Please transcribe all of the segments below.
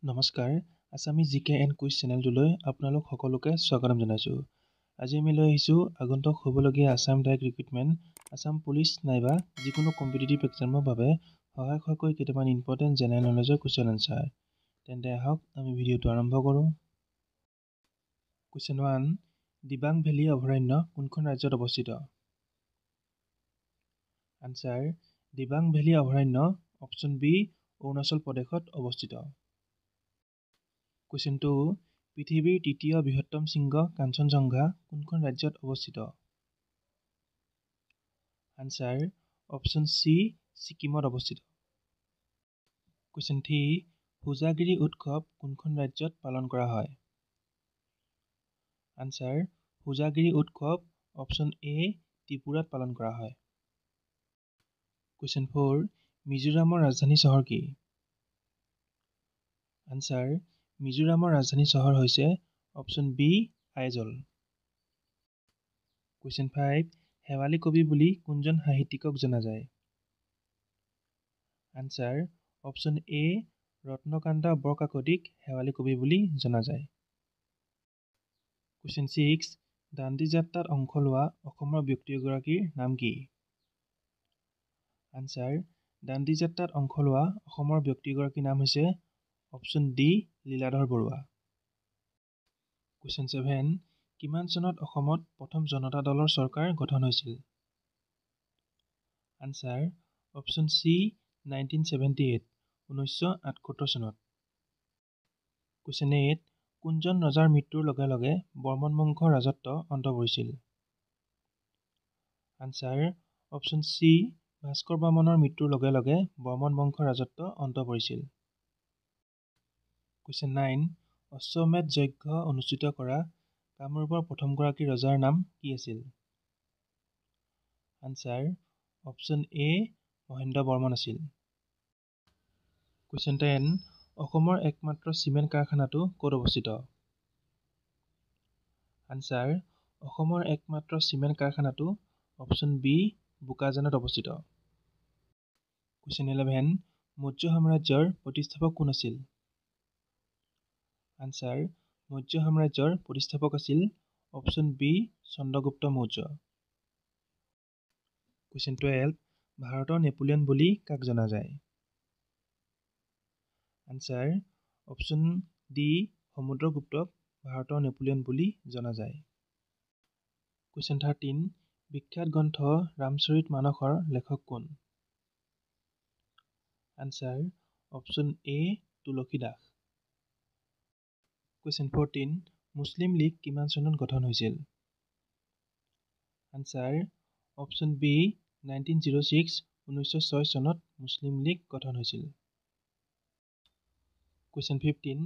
নমস্কাৰ আছামিজ জিকে and quiz চেনেলটোলৈ আপোনালোক সকলোকে স্বাগতম জনাইছোঁ। আজি আমি লৈ আহিছোঁ আগন্তুক হ'বলগীয়া Assam direct recruitment, Assam police নাইবা যিকোনো কম্পিটিটিভ এক্সামৰ বাবে সহায়ক হোৱাকৈ কেইটামান ইম্পৰ্টেণ্ট জেনেৰেল নলেজৰ কুৱেশ্যন আনচাৰ। তেন্তে আহক আমি ভিডিঅ'টো আৰম্ভ কৰোঁ। কুৱেশ্যন 1, দিবাং ভেলী অভয়াৰণ্য কোনখন ৰাজ্যত অৱস্থিত? আনচাৰ, দিবাং ভেলী অভয়াৰণ্য অপশ্যন বি অৰুণাচল প্ৰদেশত অৱস্থিত। কুৱেশ্যন 2, পৃথিৱীৰ তৃতীয় বৃহত্তম শৃংগ কাঞ্চনজংঘা কোনখন ৰাজ্যত অৱস্থিত? আনচাৰ, অপশ্যন চি ছিকিমত অৱস্থিত। কুৱেশ্যন 3, হোজাগিৰি উৎসৱ কোনখন ৰাজ্যত পালন কৰা হয়? আনচাৰ, হোজাগিৰি উৎসৱ অপশ্যন এ ত্ৰিপুৰাত পালন কৰা হয়। কুৱেশ্যন 4, মিজোৰামৰ ৰাজধানী চহৰ কি? আনচাৰ, মিজোৰামৰ ৰাজধানী চহৰ হৈছে অপশ্যন বি আইজল। কুৱেশ্যন 5, শেৱালি কবি বুলি কোনজন সাহিত্যিকক জনা যায়? আনচাৰ, অপশ্যন এ ৰত্নকান্ত বৰকাকতিক শেৱালি কবি বুলি জনা যায়। কুৱেশ্যন 6, দাণ্ডী যাত্ৰাত অংশ লোৱা অসমৰ ব্যক্তি এগৰাকীৰ নাম কি? আনচাৰ, দাণ্ডী যাত্ৰাত অংশ লোৱা অসমৰ ব্যক্তি এগৰাকীৰ নাম হৈছে option D Liladhar Barua. Question 7, কিমান চনত অসমত প্ৰথম জনতা দলৰ চৰকাৰ গঠন হৈছিল? আনচাৰ, অপশ্যন চি 1978 1978 চনত। কুৱেশ্যন 8, কোনজন ৰজাৰ মৃত্যুৰ লগে লগে বৰ্মন বংশৰ ৰাজত্ব অন্ত পৰিছিল? আনচাৰ, অপশ্যন চি ভাস্কৰ বৰ্মনৰ মৃত্যুৰ লগে লগে বৰ্মন বংশৰ ৰাজত্ব অন্ত পৰিছিল। কুৱেশ্যন 9, অশ্বমেধ যজ্ঞ অনুষ্ঠিত কৰা কামৰূপৰ প্ৰথমগৰাকী ৰজাৰ নাম কি আছিল? Answer, option A Mahendra Barman আছিল। কুৱেশ্যন 10, অসমৰ একমাত্ৰ চিমেণ্ট কাৰখানাটো ক'ত অৱস্থিত? আনচাৰ, অসমৰ একমাত্ৰ চিমেণ্ট কাৰখানাটো অপশ্যন বি বোকাজানত অৱস্থিত। কুৱেশ্যন 11, মৌৰ্য সাম্ৰাজ্যৰ প্ৰতিষ্ঠাপক কোন আছিল? আনচাৰ, মৌৰ্য সাম্ৰাজ্যৰ প্ৰতিষ্ঠাপক আছিল option B Chandragupta Maurya. Question 12, ভাৰতৰ নেপোলিয়ন বুলি কাক জনা যায়? আনচাৰ, অপশ্যন ডি সমুদ্ৰগুপ্তক ভাৰতৰ নেপোলিয়ন বুলি জনা যায়। কুৱেশ্যন 13, বিখ্যাত গ্ৰন্থ ৰামচৰিত মানসৰ লেখক কোন? আনচাৰ, অপশ্যন এ তুলসী দাস। কুৱেশ্যন 14, মুছলিম লীগ কিমান চনত গঠন হৈছিল? আনচাৰ, অপশ্যন বি 1906 1906 চনত মুছলিম লীগ গঠন হৈছিল। কুৱেশ্যন 15,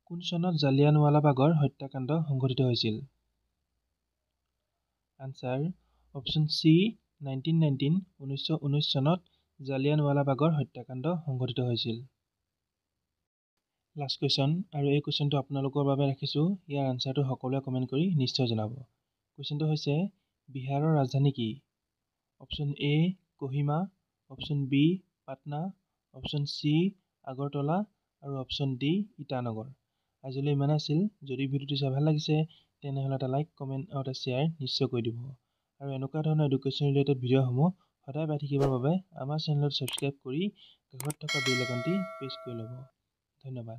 কোন চনত জালিয়ানৱালাবাগৰ হত্যাকাণ্ড সংঘটিত হৈছিল? আনচাৰ, অপশ্যন চি 1919 1919 চনত জালিয়ানৱালাবাগৰ হত্যাকাণ্ড সংঘটিত হৈছিল। লাষ্ট কুৱেশ্যন, আৰু এই কুৱেশ্যনটো আপোনালোকৰ বাবে ৰাখিছোঁ। ইয়াৰ আনচাৰটো সকলোৱে কমেণ্ট কৰি নিশ্চয় জনাব। কুৱেশ্যনটো হৈছে, বিহাৰৰ ৰাজধানী কি? Option A Kohima, option B Patna, option C Agartala আৰু অপশ্যন ডি ইটানগৰ। আজিলৈ ইমান আছিল। যদি ভিডিঅ'টো চাই ভাল লাগিছে তেনেহ'লে এটা লাইক, কমেণ্ট আৰু এটা শ্বেয়াৰ নিশ্চয় কৰি দিব। আৰু এনেকুৱা ধৰণৰ এডুকেশ্যন ৰিলেটেড ভিডিঅ'সমূহ সদায় পাই থাকিবৰ বাবে আমাৰ চেনেলত ছাবস্ক্ৰাইব কৰি কাষত থকা বেল আইকনটি প্ৰেছ কৰি ল'ব। ধন্যবাদ।